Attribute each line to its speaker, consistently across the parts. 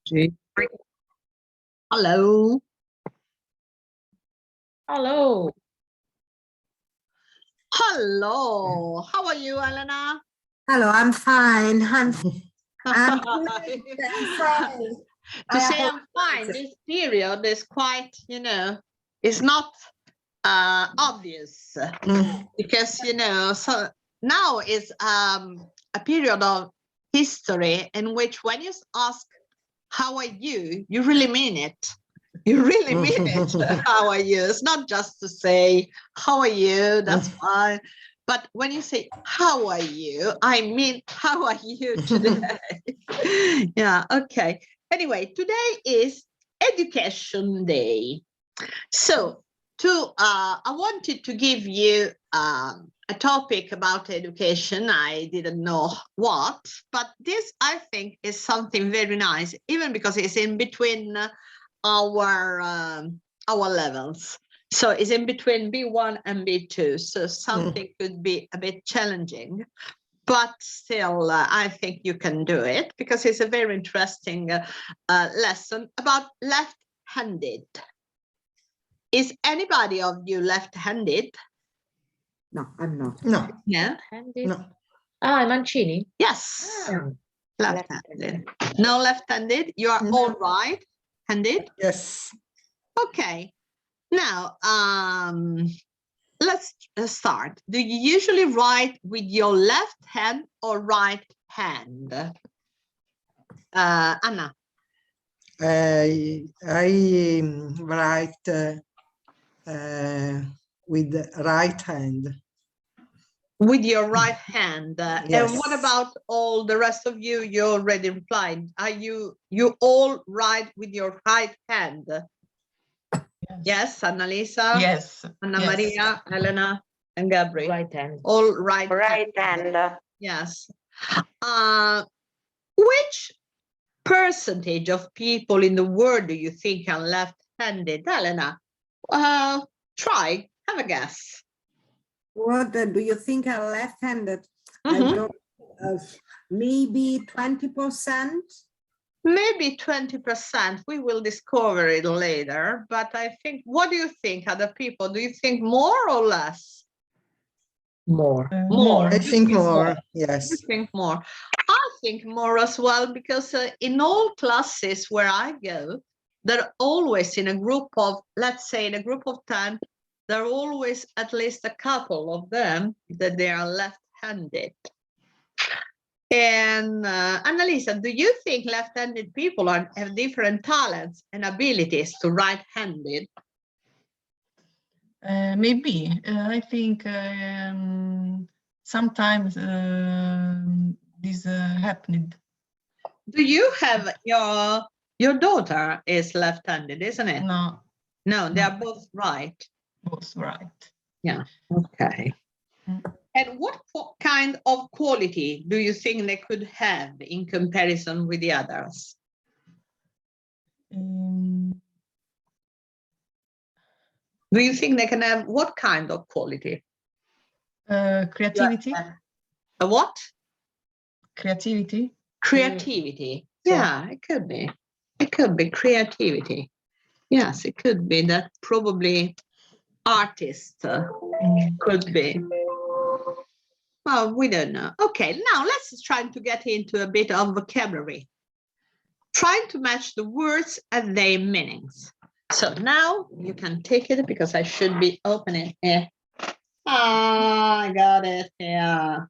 Speaker 1: G. Hello.
Speaker 2: Hello.
Speaker 1: Hello. How are you, Elena?
Speaker 3: Hello, I'm fine. I'm fine.
Speaker 1: To say I'm fine, this period is quite, it's not obvious because, so now is a period of history in which when you ask, how are you? You really mean it. You really mean it. How are you? It's not just to say, how are you? That's fine. But when you say, how are you? I mean, how are you today? Yeah, okay. Anyway, today is Education Day. So I wanted to give you a topic about education. I didn't know what, but this I think is something very nice, even because it's in between our levels. So it's in between B1 and B2. So something could be a bit challenging, but still I think you can do it because it's a very interesting lesson about left-handed. Is anybody of you left-handed?
Speaker 3: No, I'm not.
Speaker 2: No.
Speaker 1: Yeah.
Speaker 2: Handed.
Speaker 3: No.
Speaker 2: Ah, Mancini.
Speaker 1: Yes.
Speaker 2: Ah,
Speaker 1: Left-handed. No left-handed. You are all right-handed.
Speaker 3: Yes.
Speaker 1: Okay. Now, let's start. Do you usually write with your left hand or right hand? Anna.
Speaker 3: I write with the right hand.
Speaker 1: With your right hand.
Speaker 3: Yes.
Speaker 1: And what about all the rest of you? You already replied. Are you all write with your right hand? Yes, Annalisa.
Speaker 4: Yes.
Speaker 1: Anna
Speaker 4: yes.
Speaker 1: Maria, Elena, and Gabriel.
Speaker 2: right hand.
Speaker 1: All right.
Speaker 5: Right hand.
Speaker 1: Yes. Which percentage of people in the world do you think are left-handed? Elena, try, have a guess.
Speaker 3: What do you think are left-handed? I don't. Maybe 20%.
Speaker 1: Maybe 20%. We will discover it later. But I think, what do you think, other people? Do you think more or less?
Speaker 2: More.
Speaker 1: More.
Speaker 3: I think more. Yes.
Speaker 1: You think more. I think more as well, because in all classes where I go, they're always in a group of, let's say in a group of 10, there are always at least a couple of them that they are left-handed. And Annalisa, do you think left-handed people have different talents and abilities to right-handed?
Speaker 4: Maybe. I think sometimes this happened.
Speaker 1: Do you have your daughter is left-handed, isn't it?
Speaker 4: No.
Speaker 1: No, they are both right.
Speaker 4: Was right.
Speaker 1: Yeah. Okay. And what kind of quality do you think they could have in comparison with the others? Do you think they can have what kind of quality?
Speaker 4: Creativity.
Speaker 1: A what?
Speaker 4: Creativity.
Speaker 1: Creativity. Yeah, it could be. It could be creativity. Yes, it could be that probably artist could be. Well, we don't know. Okay, now let's try to get into a bit of vocabulary. Trying to match the words and their meanings. So now you can take it because I should be opening it. Ah, I got it. Yeah.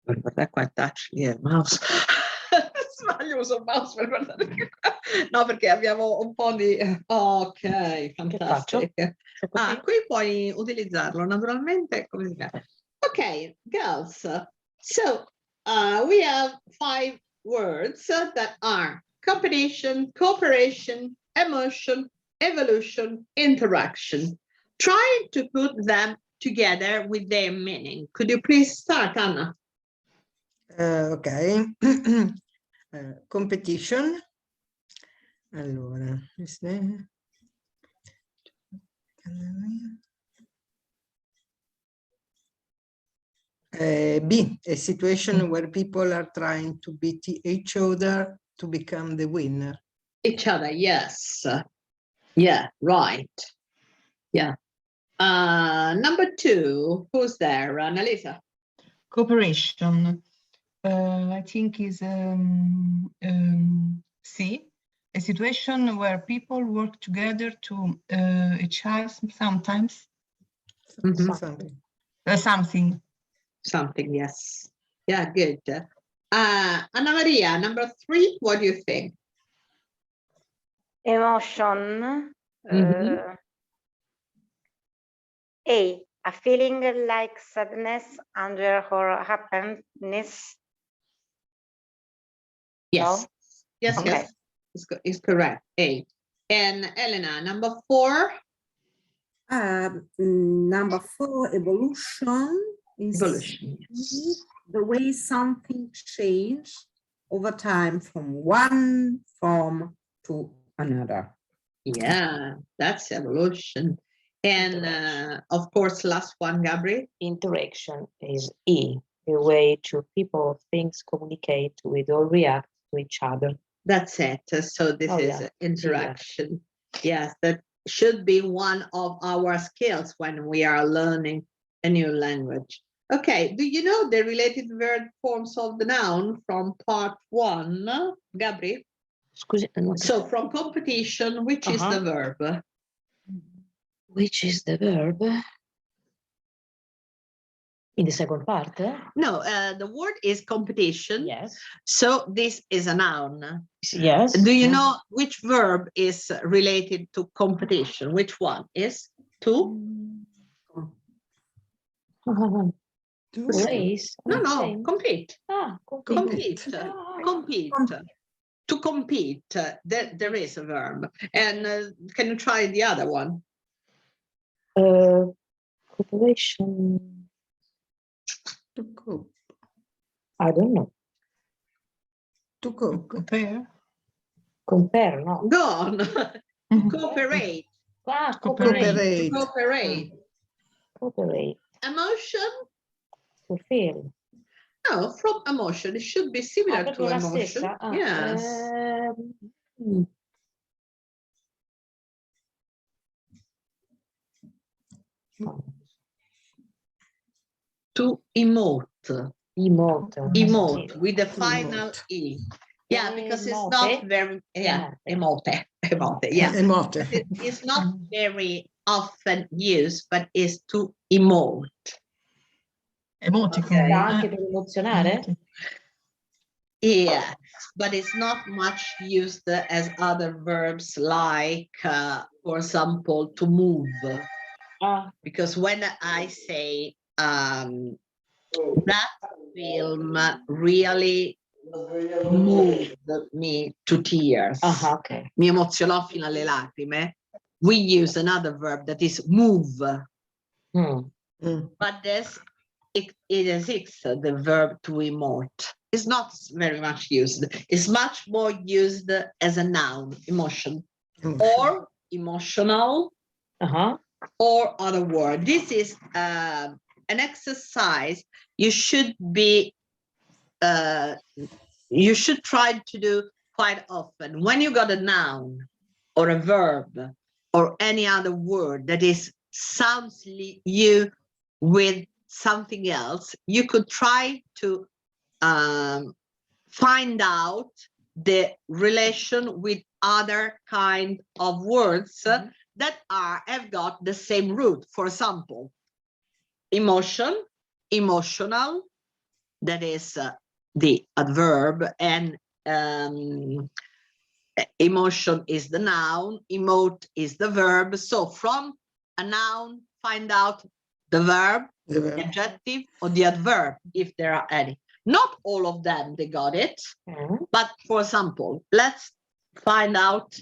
Speaker 1: Guarda qua touch, yeah, mouse. Sbaglio, uso il mouse per guardare. No, perché abbiamo un po' di... Ok, fantastico. Ah, qui puoi utilizzarlo naturalmente. Come si chiama? Ok, girls. So, we have 5 words that are competition, cooperation, emotion, evolution, interaction. Try to put them together with their meaning. Could you please start, Anna?
Speaker 3: Okay. Competition. Allora, B, a situation where people are trying to beat each other to become the winner.
Speaker 1: Each other, yes. Yeah, right. Yeah. Number 2, who's there? Annalisa?
Speaker 4: Cooperation. I think is C, a situation where people work together to achieve sometimes
Speaker 1: Mhm.
Speaker 3: Something.
Speaker 4: something.
Speaker 1: Something, yes. Yeah, good. Anna Maria, number 3, what do you think?
Speaker 5: Emotion.
Speaker 1: Mhm.
Speaker 5: A feeling like sadness, anger, or happiness.
Speaker 1: Yes.
Speaker 5: No?
Speaker 1: Yes,
Speaker 5: Okay.
Speaker 1: yes. It's correct. A. And Elena, number 4,
Speaker 3: Number 4, evolution is
Speaker 1: evolution. Yes.
Speaker 3: the way something change over time from one form to another.
Speaker 1: Yeah, that's evolution. And of course, last one, Gabri.
Speaker 2: Interaction is E, the way two people, things communicate with or react to each other.
Speaker 1: That's it. So this
Speaker 2: Oh,
Speaker 1: is
Speaker 2: yeah.
Speaker 1: interaction. Yes, that should be one of our skills when we are learning a new language. Okay, do you know the related verb forms of the noun from part 1, Gabri?
Speaker 2: Scusi, non
Speaker 1: So from competition, which is the verb?
Speaker 2: which is the verb? In the second part?
Speaker 1: No, the word is competition.
Speaker 2: Yes.
Speaker 1: So this is a noun.
Speaker 2: Yes.
Speaker 1: Do you know which verb is related to competition? Which one is to?
Speaker 2: Race?
Speaker 1: No, compete.
Speaker 2: Ah,
Speaker 1: Compete.
Speaker 2: Ah.
Speaker 1: Compete. To compete, there is a verb. And can you try the other one?
Speaker 2: Cooperation.
Speaker 3: To cope.
Speaker 2: I don't know.
Speaker 3: To cope.
Speaker 4: Compare.
Speaker 2: Compare, no.
Speaker 1: Go on. Cooperate.
Speaker 2: Ah,
Speaker 4: Cooperate.
Speaker 2: cooperate.
Speaker 1: Cooperate.
Speaker 2: Cooperate.
Speaker 1: Emotion?
Speaker 2: To feel.
Speaker 1: No, from emotion. It should be similar to
Speaker 2: proprio la
Speaker 1: emotion.
Speaker 2: stessa? Ah,
Speaker 1: Yes. To emote.
Speaker 2: Emote.
Speaker 1: Emote with the final E. Yeah, because it's not
Speaker 2: Emote.
Speaker 1: very, yeah, emote, emote,
Speaker 3: Yeah.
Speaker 1: yeah.
Speaker 3: Emote.
Speaker 1: It's not very often used, but it's to emote.
Speaker 4: Emoticon.
Speaker 1: Okay.
Speaker 2: Anche per emozionare?
Speaker 1: Yeah, but it's not much used as other verbs like, for example, to move.
Speaker 2: Ah,
Speaker 1: Because when I say that film really moved me to tears,
Speaker 2: ok.
Speaker 1: mi emozionò fino alle lacrime, we use another verb that is move. But it exists, the verb to emote. It's not very much used. It's much more used as a noun, emotion, or emotional, or other word. This is an exercise you should be, you should try to do quite often. When you got a noun or a verb or any other word that is sounds you with something else, you could try to find out the relation with other kind of words that have got the same root. For example, emotion, emotional, that is the adverb, and emotion is the noun, emote is the verb. So from a noun, find out the verb, the adjective, or the adverb, if there are any. Not all of them, they got it. But for example, let's find out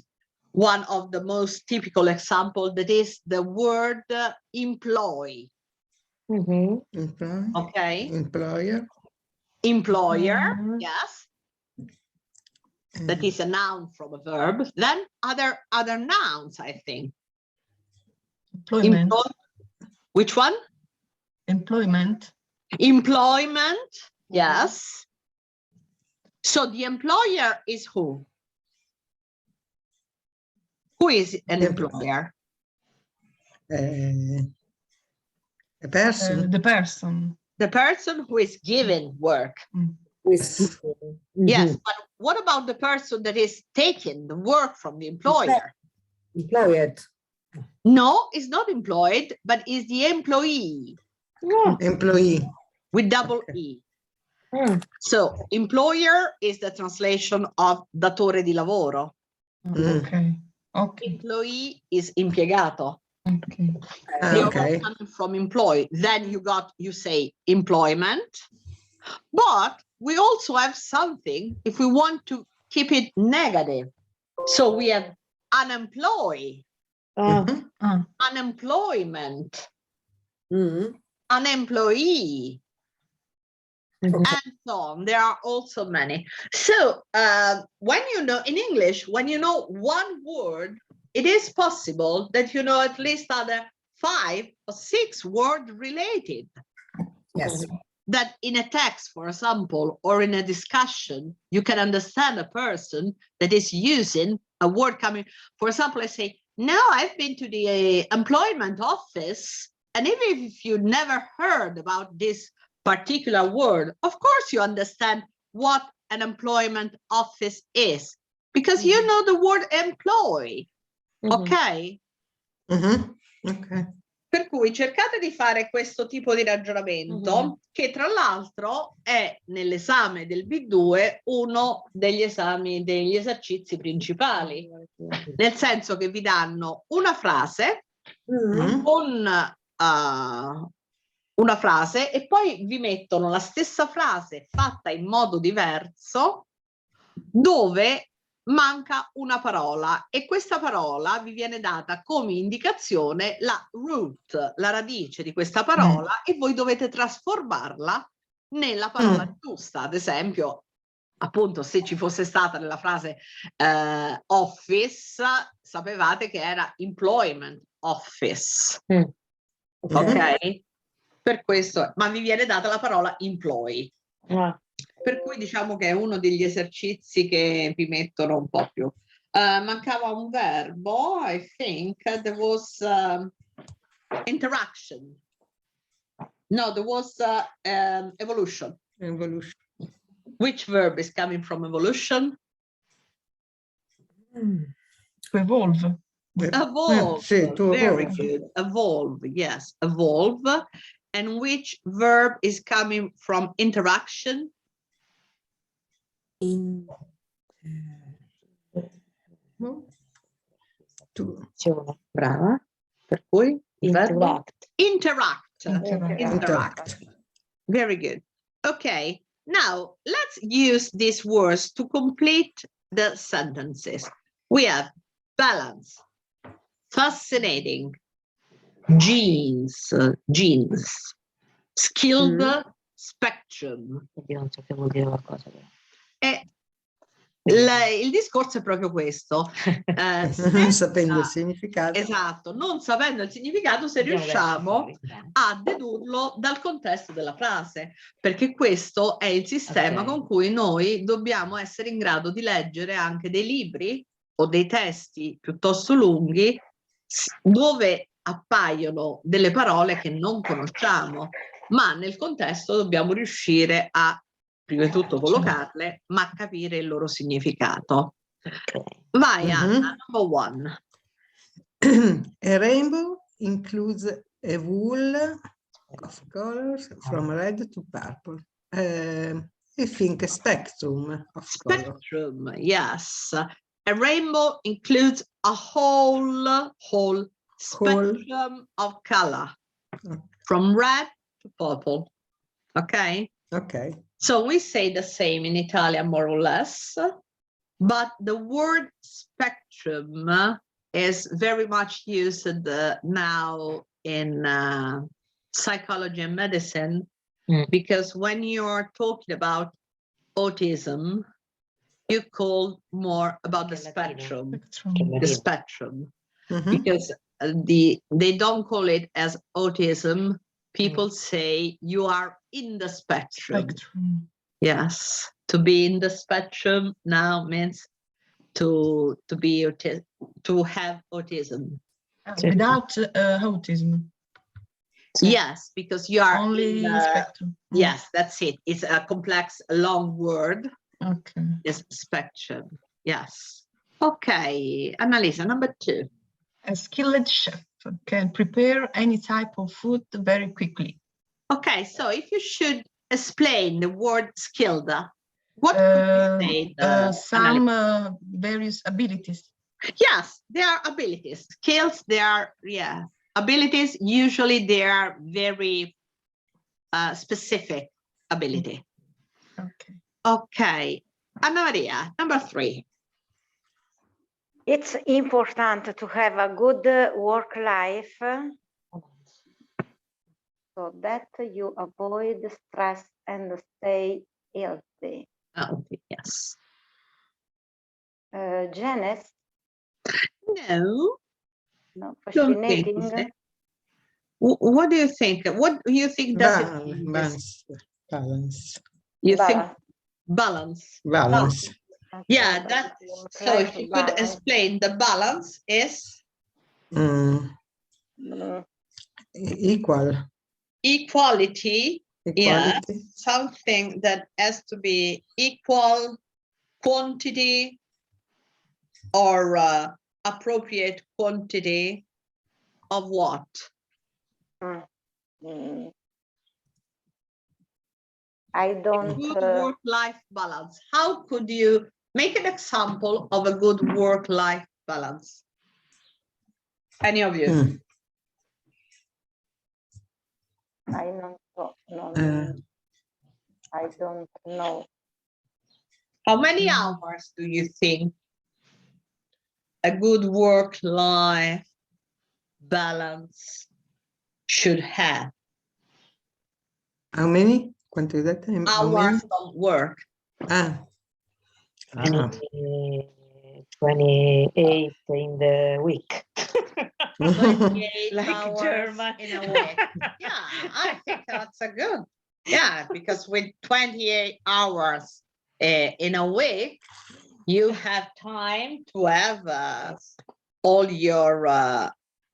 Speaker 1: one of the most typical example, that is the word employ.
Speaker 3: Employ.
Speaker 1: Okay.
Speaker 3: Employer.
Speaker 1: Employer, yes. That is a noun from a verb. Then other nouns, I think.
Speaker 4: Employment.
Speaker 1: Which one?
Speaker 4: Employment.
Speaker 1: Employment, yes. So the employer is who? Who is an
Speaker 6: The-
Speaker 1: employer?
Speaker 6: A person.
Speaker 4: The person.
Speaker 1: The person who is given work.
Speaker 3: With
Speaker 1: Yes, but what about the person that is taking the work from the employer?
Speaker 3: employed.
Speaker 1: No, is not employed, but is the employee
Speaker 6: Employee.
Speaker 1: with double E. So employer is the translation of datore di lavoro.
Speaker 4: Okay. Okay.
Speaker 1: Employee is impiegato.
Speaker 4: Okay.
Speaker 1: They are
Speaker 6: Okay.
Speaker 1: all coming from employ. Then you say employment. But we also have something if we want to keep it negative. So we have unemployed,
Speaker 6: Mhm.
Speaker 1: unemployment,
Speaker 3: Mhm.
Speaker 1: unemployee, and so on. There are also many. So when you know in English, when you know one word, it is possible that you know at least other 5 or 6 words related.
Speaker 3: Yes.
Speaker 1: That in a text, for example, or in a discussion, you can understand a person that is using a word coming. For example, I say, no, I've been to the employment office. And even if you never heard about this particular word, of course you understand what an employment office is, because you know the word employ. Ok?
Speaker 6: Mhm. Ok.
Speaker 1: Per cui cercate di fare questo tipo di ragionamento, che tra l'altro è nell'esame del B2 uno degli esami, degli esercizi principali, nel senso che vi danno una frase con una frase e poi vi mettono la stessa frase fatta in modo diverso dove manca una parola e questa parola vi viene data come indicazione la root, la radice di questa parola e voi dovete trasformarla nella parola giusta. Ad esempio, appunto, se ci fosse stata nella frase office, sapevate che era employment office. Ok? Per questo, ma vi viene data la parola employ. Per cui diciamo che è uno degli esercizi che vi mettono un po' più. Mancava un verbo, I think there was interaction. No, there was evolution.
Speaker 6: Evolution.
Speaker 1: Which verb is coming from evolution?
Speaker 4: To evolve.
Speaker 1: Evolve.
Speaker 6: Sì, to
Speaker 1: Very
Speaker 6: evolve.
Speaker 1: good. Evolve, yes, evolve. And which verb is coming from interaction?
Speaker 2: Brava.
Speaker 1: Per cui il verbo?
Speaker 2: Interact.
Speaker 1: Interact. Very good. Okay, now let's use these words to complete the sentences. We have balance, fascinating, jeans, skilled, spectrum.
Speaker 2: Io non so che vuol dire qualcosa.
Speaker 1: E il discorso è proprio questo.
Speaker 6: Non sapendo il significato.
Speaker 1: Esatto, non sapendo il significato, se riusciamo a dedurlo dal contesto della frase, perché questo è il sistema con cui noi dobbiamo essere in grado di leggere anche dei libri o dei testi piuttosto lunghi dove appaiono delle parole che non conosciamo, ma nel contesto dobbiamo riuscire a prima di tutto collocarle, ma capire il loro significato. Vai Anna, number 1.
Speaker 6: A rainbow includes a wool of colors from red to purple. I think a spectrum of colors.
Speaker 1: Spectrum, yes. A rainbow includes a whole spectrum of color, from red to purple. Okay?
Speaker 6: Okay.
Speaker 1: So we say the same in Italian, more or less, but the word spectrum is very much used now in psychology and medicine, because when you're talking about autism, you call more about the spectrum, because they don't call it as autism, people say you are in the spectrum.
Speaker 4: Spectrum.
Speaker 1: Yes, to be in the spectrum now means to have autism.
Speaker 4: Without autism.
Speaker 1: Yes, because you are
Speaker 4: Only
Speaker 1: in the,
Speaker 4: spectrum.
Speaker 1: yes, that's it. It's a complex, long word.
Speaker 4: Okay.
Speaker 1: Is spectrum. Yes. Okay, Annalisa, number 2.
Speaker 4: A skilled chef can prepare any type of food very quickly.
Speaker 1: Okay, so if you should explain the word skilled, what would you say?
Speaker 4: Some various abilities.
Speaker 1: Yes, there are abilities. Skills, they are, yeah. Abilities, usually they are very specific ability.
Speaker 4: Okay.
Speaker 1: Okay, Anna Maria, number 3.
Speaker 5: It's important to have a good work life so that you avoid stress and stay healthy.
Speaker 1: Okay, yes.
Speaker 5: Janice?
Speaker 1: No,
Speaker 5: No,
Speaker 1: don't think
Speaker 5: fascinating.
Speaker 1: so. What do you think? What do you think does it mean, this?
Speaker 6: Balance.
Speaker 1: You think
Speaker 5: Balance.
Speaker 1: balance?
Speaker 6: Balance.
Speaker 1: Yeah, that. So if you could explain, the balance is
Speaker 6: Equal.
Speaker 1: equality. Yeah,
Speaker 6: Equality.
Speaker 1: something that has to be equal quantity or appropriate quantity of what?
Speaker 5: I don't.
Speaker 1: Good work-life balance. How could you make an example of a good work-life balance? Any of you?
Speaker 5: I don't know. I don't know.
Speaker 1: How many hours do you think a good work-life balance should have?
Speaker 6: How many? ¿Cuánto es that time? How many?
Speaker 1: Hours of work.
Speaker 2: 28 in the week.
Speaker 1: 28
Speaker 2: Like
Speaker 1: hours
Speaker 2: German.
Speaker 1: in a week. Yeah, I think that's a good. Yeah, because with 28 hours in a week, you have time to have all your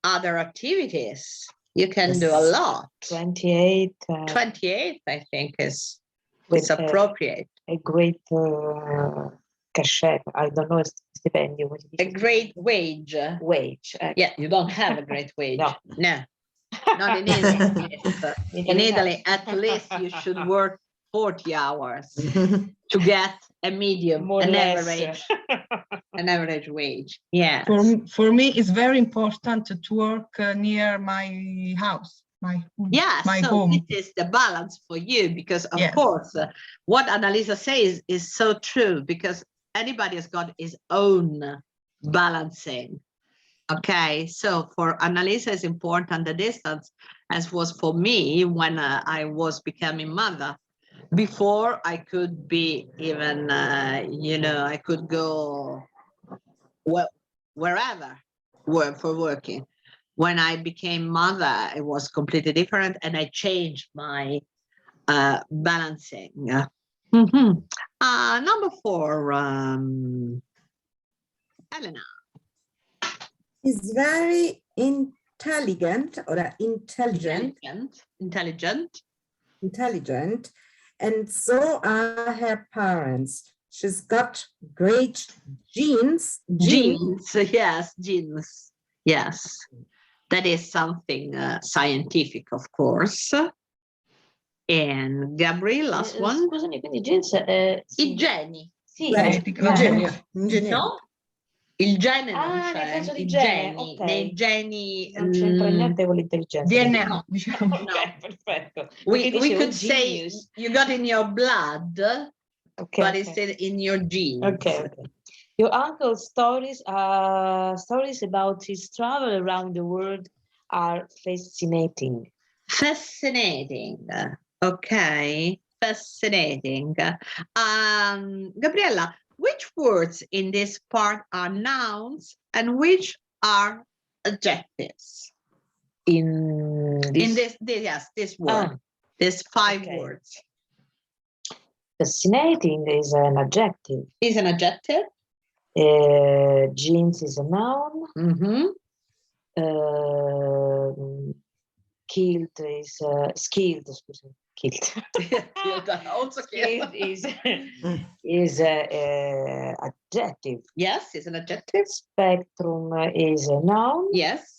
Speaker 1: other activities. You can do a
Speaker 6: Yes.
Speaker 1: lot.
Speaker 2: 28
Speaker 1: 28, I think, is
Speaker 2: with
Speaker 1: it's appropriate.
Speaker 2: a great cachet. I don't know, stipendio.
Speaker 1: A great wage.
Speaker 2: Wage.
Speaker 1: Yeah, you don't have a great wage.
Speaker 2: No.
Speaker 1: No. Not in Italy. Yes. In Italy, at least you should work 40 hours to get a medium,
Speaker 2: More or
Speaker 1: an
Speaker 2: less.
Speaker 1: average, an average wage. Yeah.
Speaker 4: For me, it's very important to work near my house, my
Speaker 1: So
Speaker 4: home.
Speaker 1: it is the balance for you, because of
Speaker 4: Yes.
Speaker 1: course, what Annalisa says is so true, because anybody has got his own balancing. Okay, so for Annalisa, it's important the distance, as was for me when I was becoming mother. Before I could be even, I could go wherever for working. When I became mother, it was completely different, and I changed my balancing. Number 4, Elena.
Speaker 3: Is very intelligent or intelligent, and so are her parents. She's got great genes.
Speaker 1: Genes, yes, genes. Yes, that is something scientific, of course. And Gabriele, last one.
Speaker 2: Scusami, quindi genes.
Speaker 1: I geni.
Speaker 2: Sì,
Speaker 1: No? Il gene non
Speaker 2: nel
Speaker 1: c'è,
Speaker 2: senso di
Speaker 1: i
Speaker 2: gene,
Speaker 1: geni,
Speaker 2: ok.
Speaker 1: nei geni.
Speaker 2: Non c'entra niente con l'intelligenza.
Speaker 4: DNA,
Speaker 1: No.
Speaker 4: diciamo.
Speaker 2: Ok, perfetto.
Speaker 1: We
Speaker 2: Perché dicevo
Speaker 1: could say
Speaker 2: genius.
Speaker 1: you got in your blood,
Speaker 2: Okay,
Speaker 1: but it's in your genes.
Speaker 2: Okay. Your uncle's stories about his travel around the world are fascinating.
Speaker 1: Fascinating. Okay, fascinating. Gabriella, which words in this part are nouns and which are adjectives?
Speaker 2: In
Speaker 1: In
Speaker 2: this,
Speaker 1: yes, this word.
Speaker 2: Ah,
Speaker 1: There's 5
Speaker 2: okay.
Speaker 1: words.
Speaker 2: fascinating is an adjective.
Speaker 1: Is an adjective.
Speaker 2: Jeans is a noun.
Speaker 1: Mm-hmm.
Speaker 2: Skilled is skilled. Excuse me, skilled.
Speaker 1: Also
Speaker 2: Skilled is a adjective.
Speaker 1: Yes, it's an adjective.
Speaker 2: Spectrum is a noun.
Speaker 1: Yes.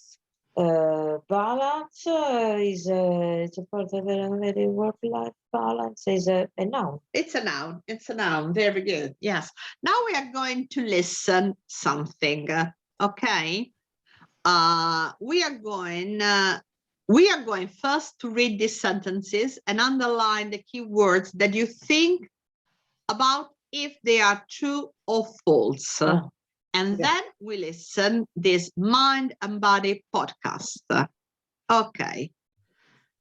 Speaker 2: Balance is it's a part of the work-life balance is a noun.
Speaker 1: It's a noun. It's a noun. Very good. Yes. Now we are going to listen something. Okay. We are going first to read these sentences and underline the key words that you think about if they are true or false.
Speaker 2: Yeah.
Speaker 1: And
Speaker 2: Yeah.
Speaker 1: then we listen this Mind and Body podcast. Okay.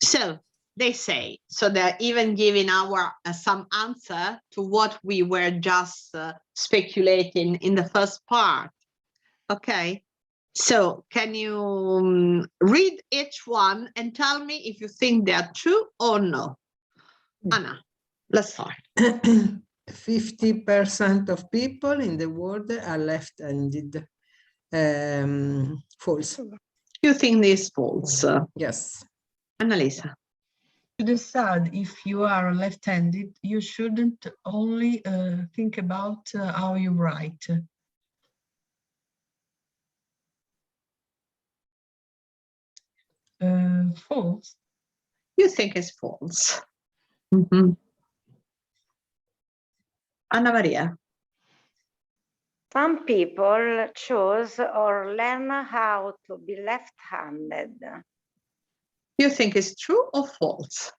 Speaker 1: So they say, so they're even giving our some answer to what we were just speculating in the first part. Okay. So can you read each one and tell me if you think they're true or no? Anna, let's start.
Speaker 6: 50% of people in the world are left-handed. False.
Speaker 1: You think this is false?
Speaker 6: Yes.
Speaker 1: Annalisa.
Speaker 4: To decide if you are left-handed, you shouldn't only think about how you write. False.
Speaker 1: You think it's false. Mm-hmm. Anna Maria.
Speaker 5: Some people choose or learn how to be left-handed.
Speaker 1: You think it's true or false?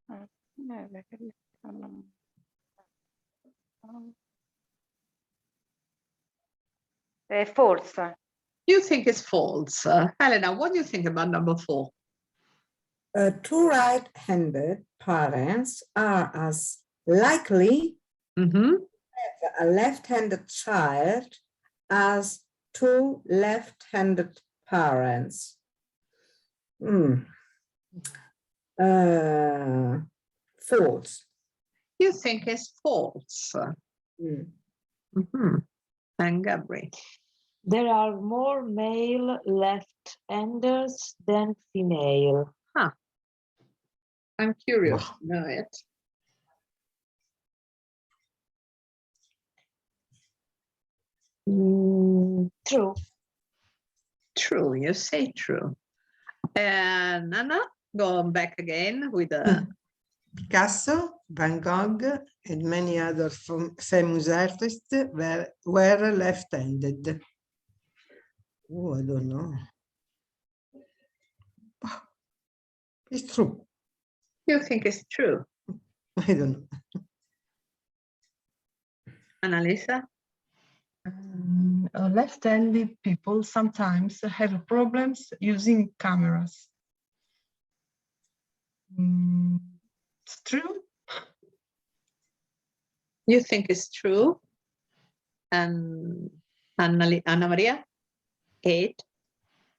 Speaker 5: False.
Speaker 1: You think it's false. Helena, what do you think about number 4?
Speaker 3: Two right-handed parents are as likely
Speaker 1: Mm-hmm.
Speaker 3: to have a left-handed child as two left-handed parents. False.
Speaker 1: You think it's false. Mm-hmm. And Gabri.
Speaker 2: There are more male left-handers than female.
Speaker 1: Huh. I'm curious to know it.
Speaker 2: True.
Speaker 1: True, you say true. And Anna, going back again with the
Speaker 6: Picasso, Van Gogh, and many other famous artists were left-handed. Oh, I don't know. It's true.
Speaker 1: You think it's true.
Speaker 6: I don't know.
Speaker 1: Annalisa?
Speaker 4: Left-handed people sometimes have problems using cameras. It's true.
Speaker 1: You think it's true. And Anna Maria? 8.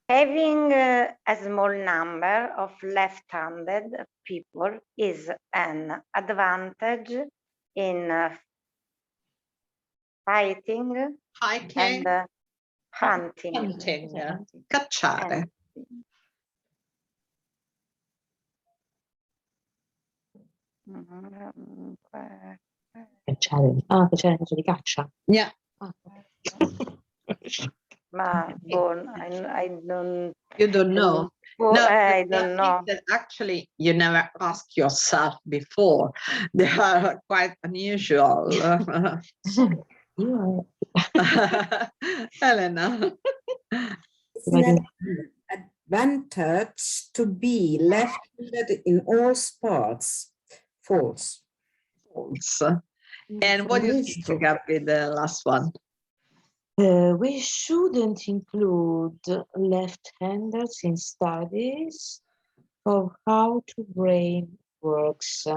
Speaker 5: Having a small number of left-handed people is an advantage in fighting
Speaker 1: Hiking.
Speaker 5: and hunting.
Speaker 1: Hunting. Cacciare.
Speaker 2: Cacciare. Ah, cacciare nel senso di caccia.
Speaker 1: Yeah.
Speaker 5: Ma I don't.
Speaker 1: You don't know.
Speaker 5: No, I
Speaker 1: there are
Speaker 5: don't know.
Speaker 1: things that actually you never ask yourself before. They are quite unusual.
Speaker 2: You are
Speaker 1: Elena.
Speaker 3: It's an advantage to be left-handed in all sports. False.
Speaker 1: False. And what do you think, Gabby, the last one?
Speaker 2: we shouldn't include left-handers in studies of how the brain works.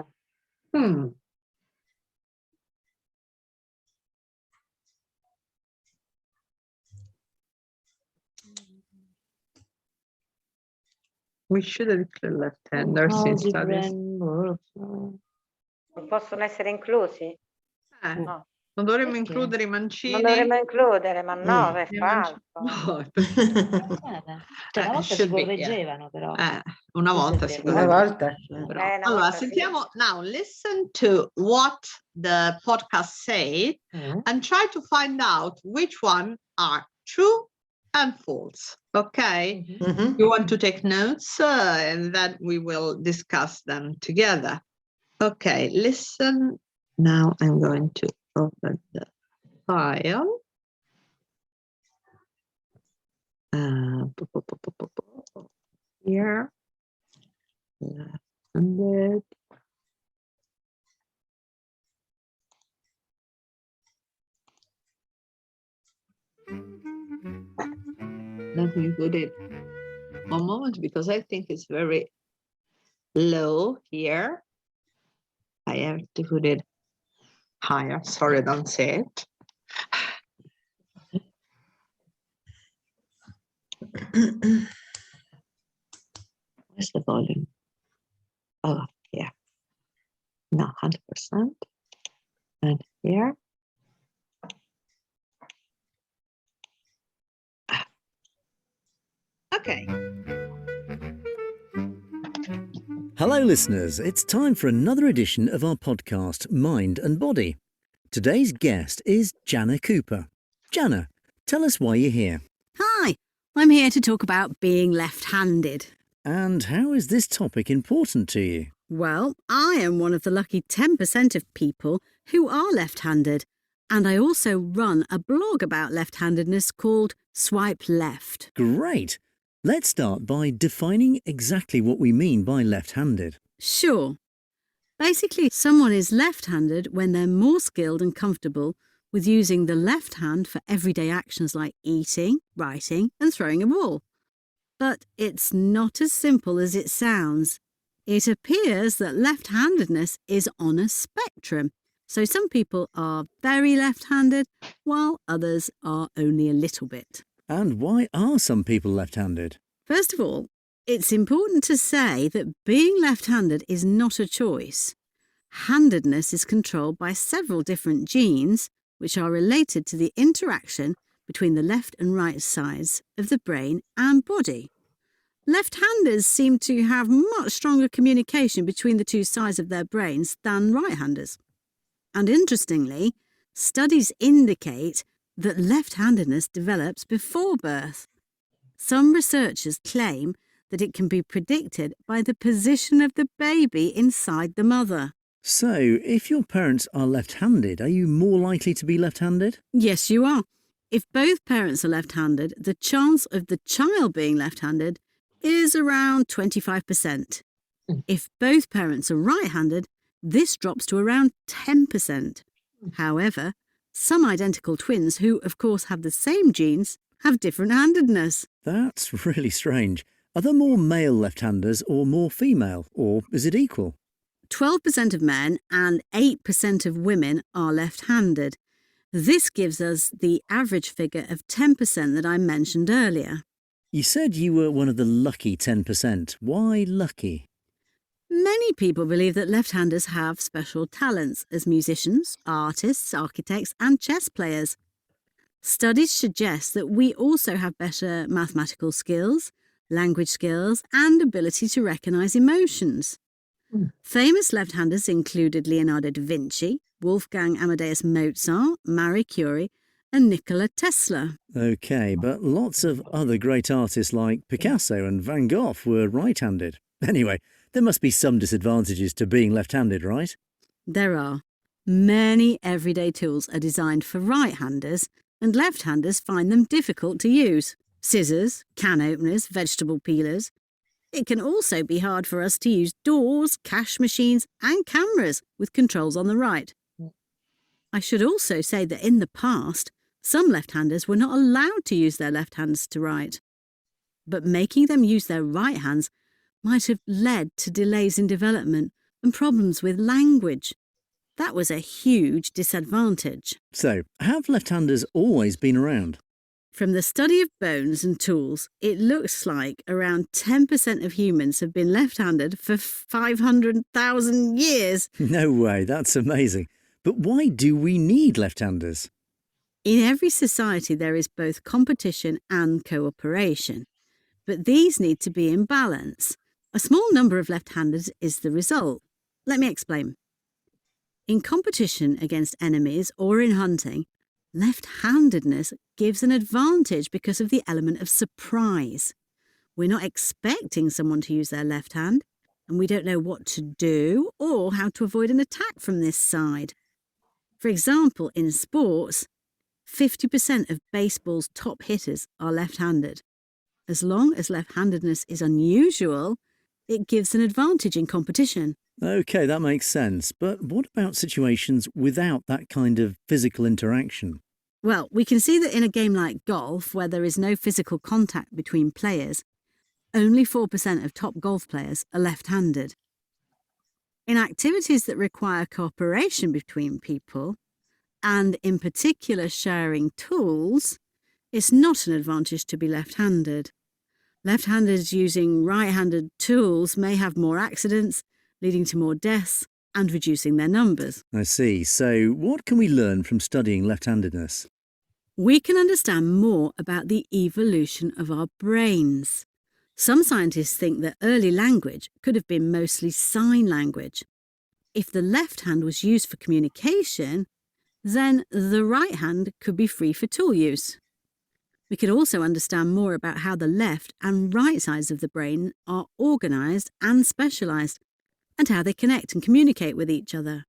Speaker 1: We should include left-handers
Speaker 2: How
Speaker 1: in
Speaker 2: the
Speaker 1: studies.
Speaker 2: brain works.
Speaker 5: Non possono essere inclusi? No.
Speaker 1: Non dovremmo
Speaker 2: Perché?
Speaker 1: includere i
Speaker 5: Non
Speaker 1: mancini?
Speaker 5: dovremmo includere, ma no, è
Speaker 1: I manci-
Speaker 5: falso.
Speaker 1: No,
Speaker 2: Bene. Cioè, una volta si
Speaker 1: should be, yeah.
Speaker 2: correggevano, però.
Speaker 1: Una
Speaker 2: Questo è
Speaker 1: volta
Speaker 2: vero.
Speaker 1: si
Speaker 3: Una
Speaker 1: correggeva.
Speaker 3: volta.
Speaker 1: Però.
Speaker 5: Una
Speaker 1: Allora,
Speaker 5: volta sì.
Speaker 1: sentiamo, now listen to what the podcast say and try to find out which one are true and false. Okay?
Speaker 3: Mhm.
Speaker 1: You want to take notes and then we will discuss them together. Okay, listen. Now I'm going to open the file. Here. 100. Let me put it one moment because I think it's very low here. I have to put it higher. Sorry, don't say it. Where's the volume? Oh, yeah. No, 100%. And here. Okay.
Speaker 7: Hello, listeners. It's time for another edition of our podcast, Mind and Body. Today's guest is Jana Cooper. Jana, tell us why you're here.
Speaker 8: Hi, I'm here to talk about being left-handed.
Speaker 7: And how is this topic important to you?
Speaker 8: Well, I am one of the lucky 10% of people who are left-handed, and I also run a blog about left-handedness called Swipe Left.
Speaker 7: Great. Let's start by defining exactly what we mean by left-handed.
Speaker 8: Sure. Basically, someone is left-handed when they're more skilled and comfortable with using the left hand for everyday actions like eating, writing, and throwing a ball. But it's not as simple as it sounds. It appears that left-handedness is on a spectrum. So some people are very left-handed, while others are only a little bit.
Speaker 7: And why are some people left-handed?
Speaker 8: First of all, it's important to say that being left-handed is not a choice. Handedness is controlled by several different genes, which are related to the interaction between the left and right sides of the brain and body. Left-handers seem to have much stronger communication between the two sides of their brains than right-handers. And interestingly, studies indicate that left-handedness develops before birth. Some researchers claim that it can be predicted by the position of the baby inside the mother.
Speaker 7: So, if your parents are left-handed, are you more likely to be left-handed?
Speaker 8: Yes, you are. If both parents are left-handed, the chance of the child being left-handed is around 25%. If both parents are right-handed, this drops to around 10%. However, some identical twins who, of course, have the same genes have different handedness.
Speaker 7: That's really strange. Are there more male left-handers or more female, or is it equal?
Speaker 8: 12% of men and 8% of women are left-handed. This gives us the average figure of 10% that I mentioned earlier.
Speaker 7: You said you were one of the lucky 10%. Why lucky?
Speaker 8: Many people believe that left-handers have special talents as musicians, artists, architects, and chess players. Studies suggest that we also have better mathematical skills, language skills, and ability to recognise emotions. Famous left-handers included Leonardo da Vinci, Wolfgang Amadeus Mozart, Marie Curie, and Nikola Tesla.
Speaker 7: OK, but lots of other great artists like Picasso and Van Gogh were right-handed. Anyway, there must be some disadvantages to being left-handed, right?
Speaker 8: There are. Many everyday tools are designed for right-handers, and left-handers find them difficult to use. Scissors, can openers, vegetable peelers. It can also be hard for us to use doors, cash machines, and cameras with controls on the right. I should also say that in the past, some left-handers were not allowed to use their left hands to write. But making them use their right hands might have led to delays in development and problems with language. That was a huge disadvantage.
Speaker 7: So, have left-handers always been around?
Speaker 8: From the study of bones and tools, it looks like around 10% of humans have been left-handed for 500,000 years.
Speaker 7: No way, that's amazing. But why do we need left-handers?
Speaker 8: In every society, there is both competition and cooperation, but these need to be in balance. A small number of left-handers is the result. Let me explain. In competition against enemies or in hunting, left-handedness gives an advantage because of the element of surprise. We're not expecting someone to use their left hand, and we don't know what to do or how to avoid an attack from this side. For example, in sports, 50% of baseball's top hitters are left-handed. As long as left-handedness is unusual, it gives an advantage in competition.
Speaker 7: OK, that makes sense. But what about situations without that kind of physical interaction?
Speaker 8: Well, we can see that in a game like golf, where there is no physical contact between players, only 4% of top golf players are left-handed. In activities that require cooperation between people, and in particular sharing tools, it's not an advantage to be left-handed. Left-handers using right-handed tools may have more accidents, leading to more deaths and reducing their numbers.
Speaker 7: I see. So what can we learn from studying left-handedness?
Speaker 8: We can understand more about the evolution of our brains. Some scientists think that early language could have been mostly sign language. If the left hand was used for communication, then the right hand could be free for tool use. We could also understand more about how the left and right sides of the brain are organised and specialised, and how they connect and communicate with each other.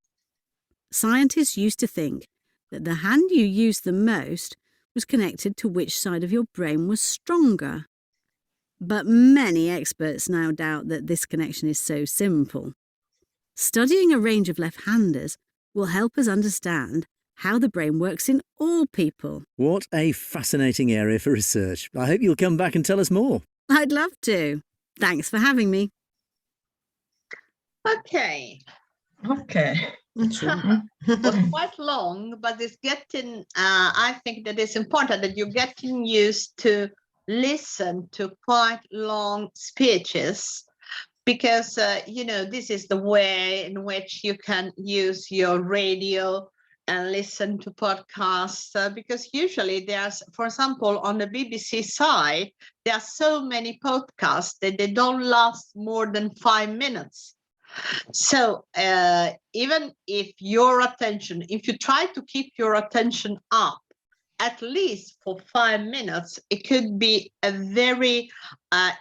Speaker 8: Scientists used to think that the hand you used the most was connected to which side of your brain was stronger. But many experts now doubt that this connection is so simple. Studying a range of left-handers will help us understand how the brain works in all people.
Speaker 7: What a fascinating area for research. I hope you'll come back and tell us more.
Speaker 8: I'd love to. Thanks for having me.
Speaker 1: Okay.
Speaker 4: Okay.
Speaker 1: Was quite long, but it's getting, I think that it's important that you're getting used to listen to quite long speeches, because, this is the way in which you can use your radio and listen to podcasts, because usually there's, for example, on the BBC side, there are so many podcasts that they don't last more than 5 minutes. So even if if you try to keep your attention up at least for 5 minutes, it could be a very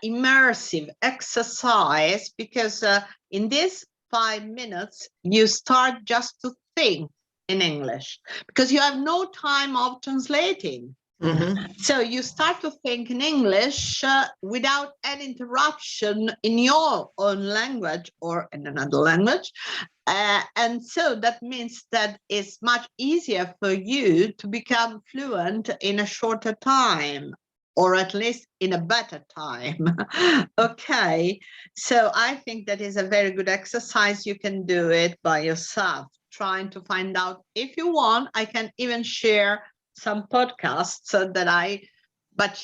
Speaker 1: immersive exercise, because in this 5 minutes, you start just to think in English, because you have no time of translating. So you start to think in English without any interruption in your own language or in another language. And so that means that it's much easier for you to become fluent in a shorter time, or at least in a better time. Okay, so I think that is a very good exercise. You can do it by yourself, trying to find out. If you want, I can even share some podcasts but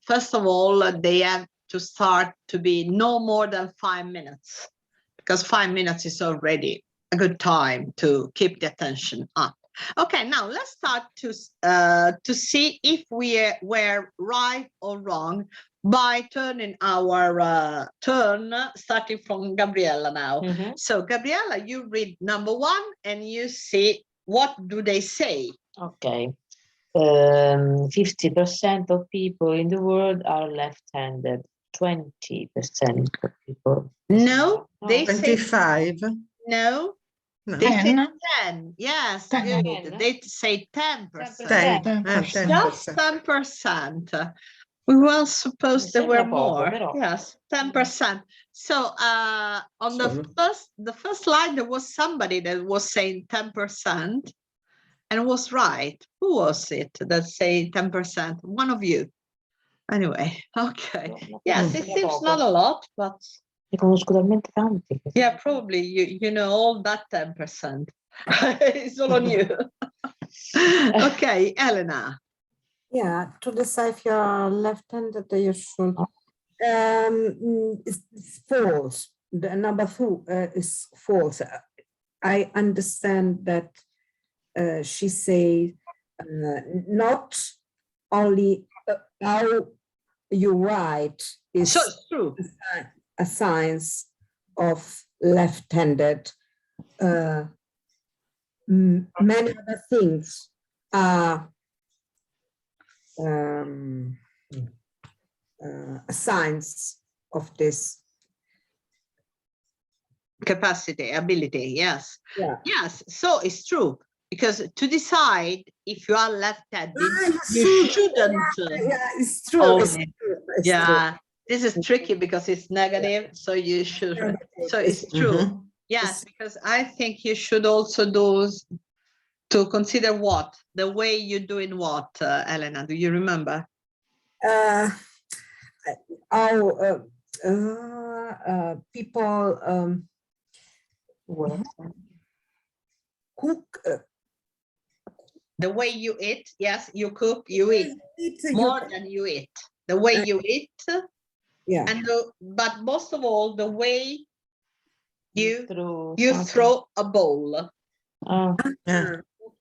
Speaker 1: first of all, they have to start to be no more than 5 minutes, because 5 minutes is already a good time to keep the attention up. Okay, now let's start to see if we were right or wrong by turning our turn, starting from Gabriella now. So Gabriella, you read number 1 and you see what do they say.
Speaker 2: Okay. 50% of people in the world are left-handed. 20% of people.
Speaker 1: No, they
Speaker 6: 25.
Speaker 1: say no.
Speaker 6: No.
Speaker 1: They say
Speaker 4: 10.
Speaker 1: 10. Yes,
Speaker 4: 10.
Speaker 1: good. They say 10%.
Speaker 6: 10%.
Speaker 1: Just 10%. We were supposed there were more. Yes, 10%. So on the first line, there was somebody that was saying 10%. And was right. Who was it that say 10%? One of you. Anyway, okay. Yes, it seems not a lot, but yeah, probably you know all that 10%. It's all on you. Okay, Elena.
Speaker 3: Yeah, to decide if you're left-handed, you should. It's false. The number 2 is false. I understand that she say not only how you write is
Speaker 1: So it's true.
Speaker 3: a signs of left-handed. Many other things are signs of this.
Speaker 1: Capacity, ability, yes.
Speaker 3: Yeah.
Speaker 1: Yes, so it's true. Because to decide if you are left-handed, you
Speaker 3: should.
Speaker 1: shouldn't.
Speaker 3: Yeah, it's true.
Speaker 1: own
Speaker 3: It's
Speaker 1: it.
Speaker 3: true, it's
Speaker 1: Yeah, this is tricky because it's negative, so you should.
Speaker 3: true.
Speaker 1: So it's true. Yes, because I think you should also to consider what the way you're doing what, Elena. Do you remember?
Speaker 3: People cook.
Speaker 1: The way you eat, yes, you cook, you eat more than you eat. The way you eat,
Speaker 3: Yeah.
Speaker 1: and but most of all, the way you
Speaker 2: something.
Speaker 1: throw a bowl.
Speaker 6: Yeah.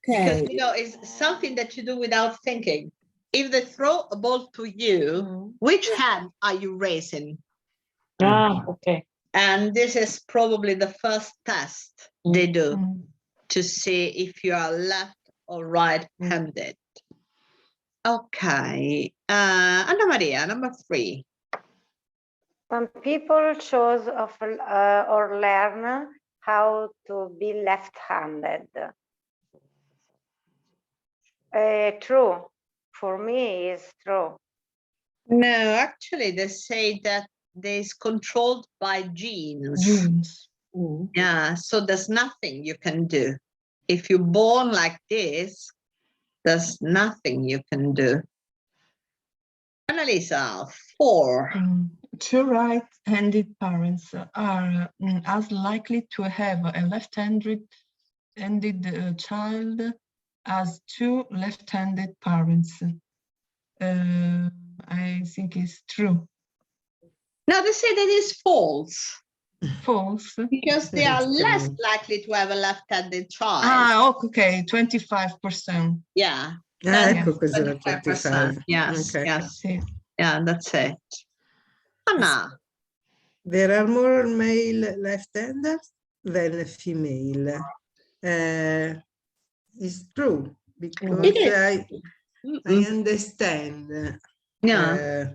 Speaker 1: Because
Speaker 3: Okay.
Speaker 1: you know it's something that you do without thinking. If they throw a ball to you, which hand are you raising?
Speaker 2: Okay.
Speaker 1: And this is probably the first test they do to see if you are left or right-handed. Okay, Anna Maria, number 3.
Speaker 5: Some people chose or learn how to be left-handed. True. For me, it's true.
Speaker 1: No, actually, they say that there's controlled by genes.
Speaker 4: Genes.
Speaker 1: Yeah, so there's nothing you can do. If you're born like this, there's nothing you can do. Annalisa, 4.
Speaker 4: Two right-handed parents are as likely to have a left-handed child as two left-handed parents. I think it's true.
Speaker 1: Now they say that is false
Speaker 4: False.
Speaker 1: because they are
Speaker 6: It's
Speaker 1: less
Speaker 6: true.
Speaker 1: likely to have a left-handed child.
Speaker 4: Okay, 25%.
Speaker 1: Yeah.
Speaker 6: Ecco cos'è
Speaker 1: 25%.
Speaker 6: 25.
Speaker 1: Yes,
Speaker 6: Okay.
Speaker 1: yes.
Speaker 4: Sì.
Speaker 1: Yeah, that's it. Anna.
Speaker 6: There are more male left-handers than female. It's true because
Speaker 1: It is.
Speaker 6: I understand.
Speaker 1: Yeah.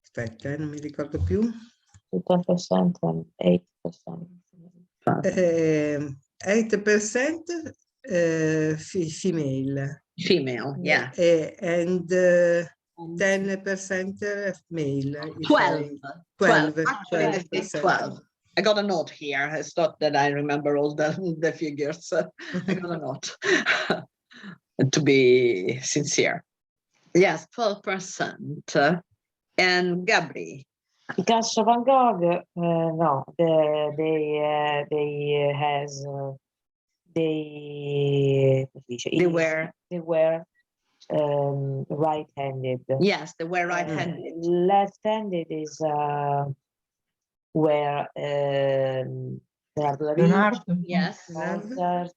Speaker 6: Aspetta, non mi ricordo più.
Speaker 2: 2% and 8%.
Speaker 6: 8% female.
Speaker 1: Female, yeah.
Speaker 6: And 10% male.
Speaker 1: 12.
Speaker 6: 12.
Speaker 1: Actually, they say 12. I got a note here. It's not that I remember all the figures. I got a note to be sincere. Yes, 12%. And Gabri.
Speaker 2: Picasso, Van Gogh, no, they were right-handed.
Speaker 1: Yes, they were right-handed.
Speaker 2: Left-handed is where
Speaker 4: Leonardo.
Speaker 1: Yes.
Speaker 2: Mozart,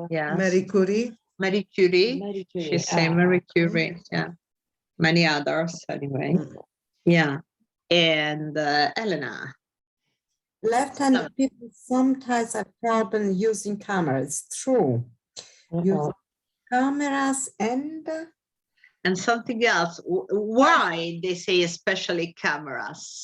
Speaker 1: Yes.
Speaker 6: Marie Curie.
Speaker 1: Marie Curie. She say Marie Curie. Yeah. Many others anyway. Yeah. And Elena.
Speaker 3: Left-handed people sometimes have problem using cameras. True. Using cameras and
Speaker 1: something else. Why they say especially cameras?